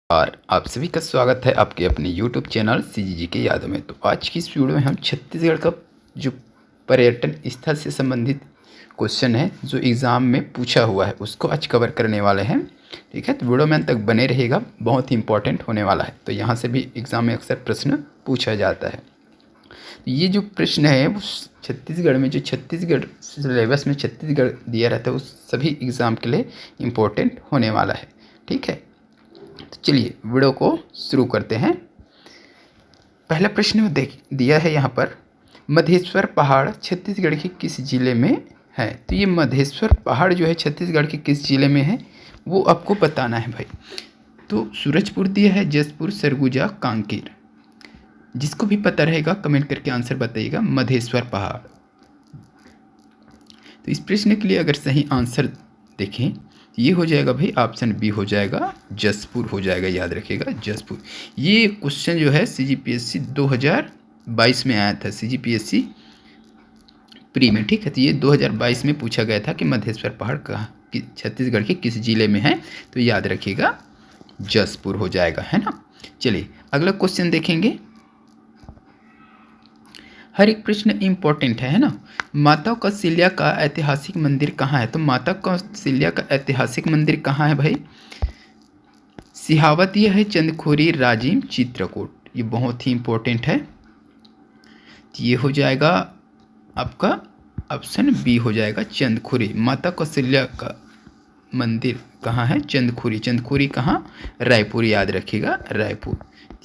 और आप सभी का स्वागत है आपके अपने YouTube चैनल CGG के यादों में। तो आज की इस वीडियो में हम छत्तीसगढ़ का जो पर्यटन स्थल से संबंधित क्वेश्चन है जो एग्ज़ाम में पूछा हुआ है उसको आज कवर करने वाले हैं। ठीक है, तो वीडियो में अंत तक बने रहेगा, बहुत ही इंपॉर्टेंट होने वाला है। तो यहाँ से भी एग्ज़ाम में अक्सर प्रश्न पूछा जाता है। ये जो प्रश्न है वो छत्तीसगढ़ में जो छत्तीसगढ़ सिलेबस में छत्तीसगढ़ दिया रहता है उस सभी एग्ज़ाम के लिए इम्पोर्टेंट होने वाला है। ठीक है, तो चलिए वीडियो को शुरू करते हैं। पहला प्रश्न देख दिया है यहाँ पर, मधेश्वर पहाड़ छत्तीसगढ़ के किस जिले में है? तो ये मधेश्वर पहाड़ जो है छत्तीसगढ़ के किस जिले में है वो आपको बताना है भाई। तो सूरजपुर दिया है, जसपुर, सरगुजा, कांकेर। जिसको भी पता रहेगा कमेंट करके आंसर बताइएगा। मधेश्वर पहाड़। तो इस प्रश्न के लिए अगर सही आंसर देखें ये हो जाएगा भाई ऑप्शन बी हो जाएगा, जसपुर हो जाएगा। याद रखिएगा जसपुर। ये क्वेश्चन जो है CGPSC 2022 में आया था, CGPSC प्री में। ठीक है, तो ये 2022 में पूछा गया था कि मधेश्वर पहाड़ कहाँ छत्तीसगढ़ के किस जिले में है। तो याद रखिएगा जसपुर हो जाएगा, है ना। चलिए अगला क्वेश्चन देखेंगे। हर एक प्रश्न इम्पोर्टेंट है ना। माता कौशल्या का ऐतिहासिक मंदिर कहाँ है? तो माता कौशल्या का ऐतिहासिक मंदिर कहाँ है भाई? सिहावत ये है, चंदखुरी, राजिम, चित्रकूट। ये बहुत ही इम्पोर्टेंट है। ये हो जाएगा आपका ऑप्शन बी हो जाएगा, चंदखुरी। माता कौशल्या का मंदिर कहाँ है? चंदखुरी। चंदखुरी कहाँ? रायपुर। याद रखिएगा रायपुर।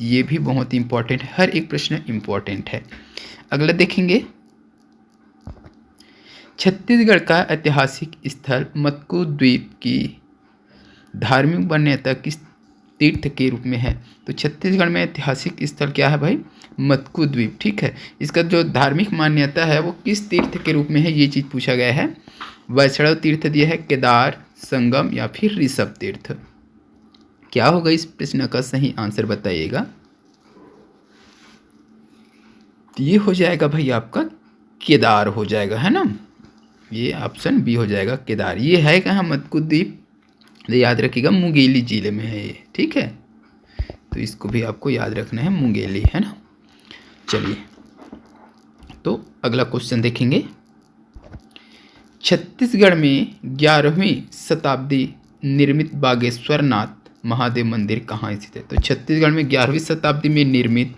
ये भी बहुत इम्पोर्टेंट है, हर एक प्रश्न इम्पोर्टेंट है। अगला देखेंगे, छत्तीसगढ़ का ऐतिहासिक स्थल मत्कू द्वीप की धार्मिक मान्यता किस तीर्थ के रूप में है? तो छत्तीसगढ़ में ऐतिहासिक स्थल क्या है भाई? मत्कू द्वीप। ठीक है, इसका जो धार्मिक मान्यता है वो किस तीर्थ के रूप में है ये चीज़ पूछा गया है। वैष्णव तीर्थ दिया है, केदार, संगम या फिर ऋषभ तीर्थ। क्या होगा इस प्रश्न का सही आंसर बताइएगा। तो ये हो जाएगा भाई आपका केदार हो जाएगा, है ना। ये ऑप्शन बी हो जाएगा केदार। ये है कहाँ? मत्कू द्वीप। याद रखिएगा मुंगेली जिले में है ये। ठीक है, तो इसको भी आपको याद रखना है, मुंगेली, है ना। चलिए तो अगला क्वेश्चन देखेंगे। छत्तीसगढ़ में 11वीं शताब्दी निर्मित बागेश्वर नाथ महादेव मंदिर कहाँ स्थित है? तो छत्तीसगढ़ में 11वीं शताब्दी में निर्मित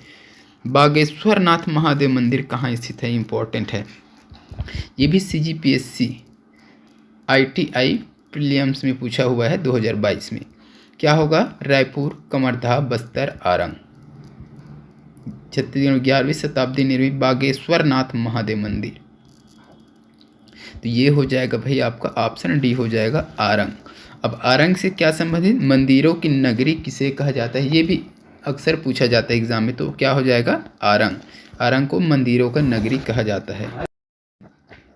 बागेश्वर नाथ महादेव मंदिर कहाँ स्थित है? इम्पोर्टेंट है। ये भी CGPSC ITI प्रीलिम्स में पूछा हुआ है 2022 में। क्या होगा? रायपुर, कवर्धा, बस्तर, आरंग। छत्तीसगढ़ में 11वीं शताब्दी निर्मित बागेश्वर नाथ महादेव मंदिर। तो ये हो जाएगा भाई आपका ऑप्शन डी हो जाएगा आरंग। अब आरंग से क्या संबंधित? मंदिरों की नगरी किसे कहा जाता है? ये भी अक्सर पूछा जाता है एग्जाम में। तो क्या हो जाएगा? आरंग। आरंग को मंदिरों का नगरी कहा जाता है।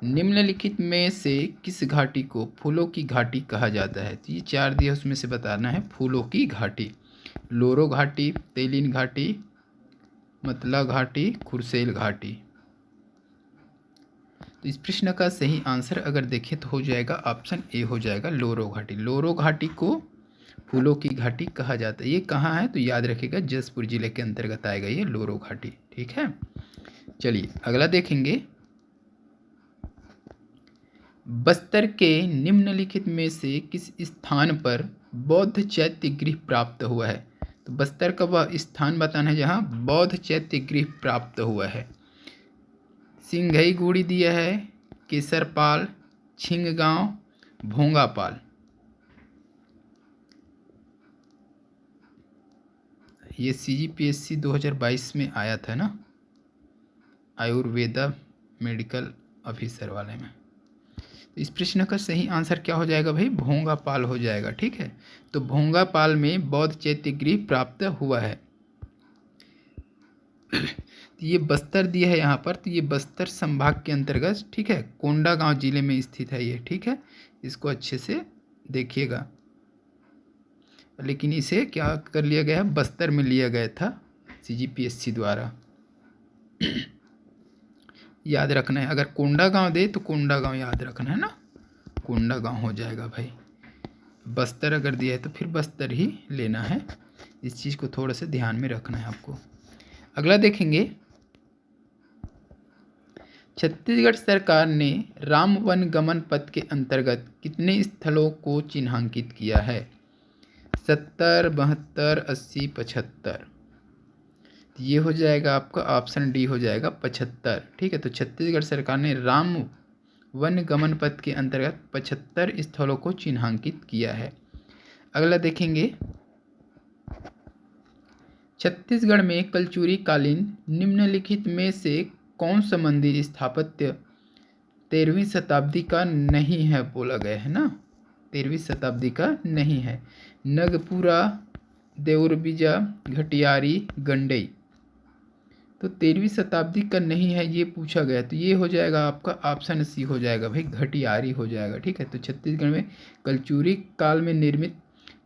निम्नलिखित में से किस घाटी को फूलों की घाटी कहा जाता है? तो ये 4 दिया, उसमें से बताना है। फूलों की घाटी, लोरो घाटी, तेलिन घाटी, मतला घाटी, खुरसेल घाटी। तो इस प्रश्न का सही आंसर अगर देखें तो हो जाएगा ऑप्शन ए हो जाएगा, लोरो घाटी। लोरो घाटी को फूलों की घाटी कहा जाता है। ये कहाँ है? तो याद रखिएगा जसपुर जिले के अंतर्गत आएगा ये लोरो घाटी। ठीक है, चलिए अगला देखेंगे। बस्तर के निम्नलिखित में से किस स्थान पर बौद्ध चैत्य गृह प्राप्त हुआ है? तो बस्तर का वह स्थान बताना है जहाँ बौद्ध चैत्य गृह प्राप्त हुआ है। सिंघई गुड़ी दिया है, केसरपाल, छिंगगांव, भोंगापाल। ये CGPSC 2022 में आया था ना, आयुर्वेदा मेडिकल ऑफिसर वाले में। तो इस प्रश्न का सही आंसर क्या हो जाएगा भाई? भोंगापाल हो जाएगा। ठीक है, तो भोंगापाल में बौद्ध चैत्य गृह प्राप्त हुआ है। तो ये बस्तर दिया है यहाँ पर, तो ये बस्तर संभाग के अंतर्गत, ठीक है, कोंडागांव जिले में स्थित है ये। ठीक है, इसको अच्छे से देखिएगा। लेकिन इसे क्या कर लिया गया है? बस्तर में लिया गया था CGPSC द्वारा। याद रखना है, अगर कोंडागांव दे तो कोंडागांव याद रखना है ना, कोंडागांव हो जाएगा भाई। बस्तर अगर दिया है तो फिर बस्तर ही लेना है। इस चीज़ को थोड़ा सा ध्यान में रखना है आपको। अगला देखेंगे, छत्तीसगढ़ सरकार ने राम वन गमन पथ के अंतर्गत कितने स्थलों को चिन्हांकित किया है? 70, 72, 80, 75। ये हो जाएगा आपका ऑप्शन डी हो जाएगा 75। ठीक है, तो छत्तीसगढ़ सरकार ने राम वन गमन पथ के अंतर्गत 75 स्थलों को चिन्हांकित किया है। अगला देखेंगे, छत्तीसगढ़ में कलचुरी कालीन निम्नलिखित में से कौन सा मंदिर स्थापत्य 13वीं शताब्दी का नहीं है बोला गया है ना, 13वीं शताब्दी का नहीं है। नगपुरा, देउरबीजा, घटियारी, गंडई। तो 13वीं शताब्दी का नहीं है ये पूछा गया, तो ये हो जाएगा आपका ऑप्शन सी हो जाएगा भाई, घटियारी हो जाएगा। ठीक है, तो छत्तीसगढ़ में कलचुरी काल में निर्मित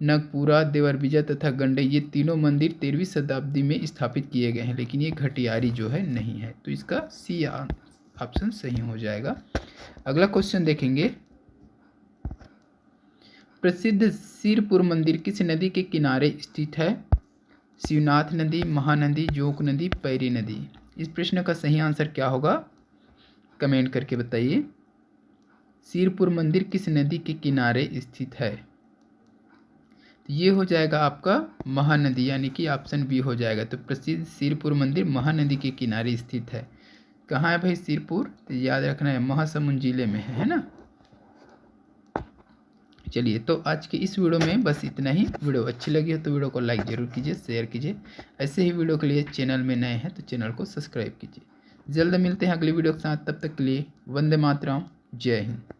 नगपुरा, देवरबीजा तथा गंडई ये तीनों मंदिर 13वीं शताब्दी में स्थापित किए गए हैं, लेकिन ये घटियारी जो है नहीं है, तो इसका सी ऑप्शन सही हो जाएगा। अगला क्वेश्चन देखेंगे, प्रसिद्ध सिरपुर मंदिर किस नदी के किनारे स्थित है? शिवनाथ नदी, महानदी, जोंक नदी, पैरी नदी। इस प्रश्न का सही आंसर क्या होगा कमेंट करके बताइए। सिरपुर मंदिर किस नदी के किनारे स्थित है? तो ये हो जाएगा आपका महानदी, यानी कि ऑप्शन बी हो जाएगा। तो प्रसिद्ध सिरपुर मंदिर महानदी के किनारे स्थित है। कहाँ है भाई सिरपुर? तो याद रखना है महासमुंद जिले में है ना। चलिए, तो आज के इस वीडियो में बस इतना ही। वीडियो अच्छी लगी हो तो वीडियो को लाइक जरूर कीजिए, शेयर कीजिए। ऐसे ही वीडियो के लिए चैनल में नए हैं तो चैनल को सब्सक्राइब कीजिए। जल्द मिलते हैं अगली वीडियो के साथ, तब तक के लिए वंदे मातरम, जय हिंद।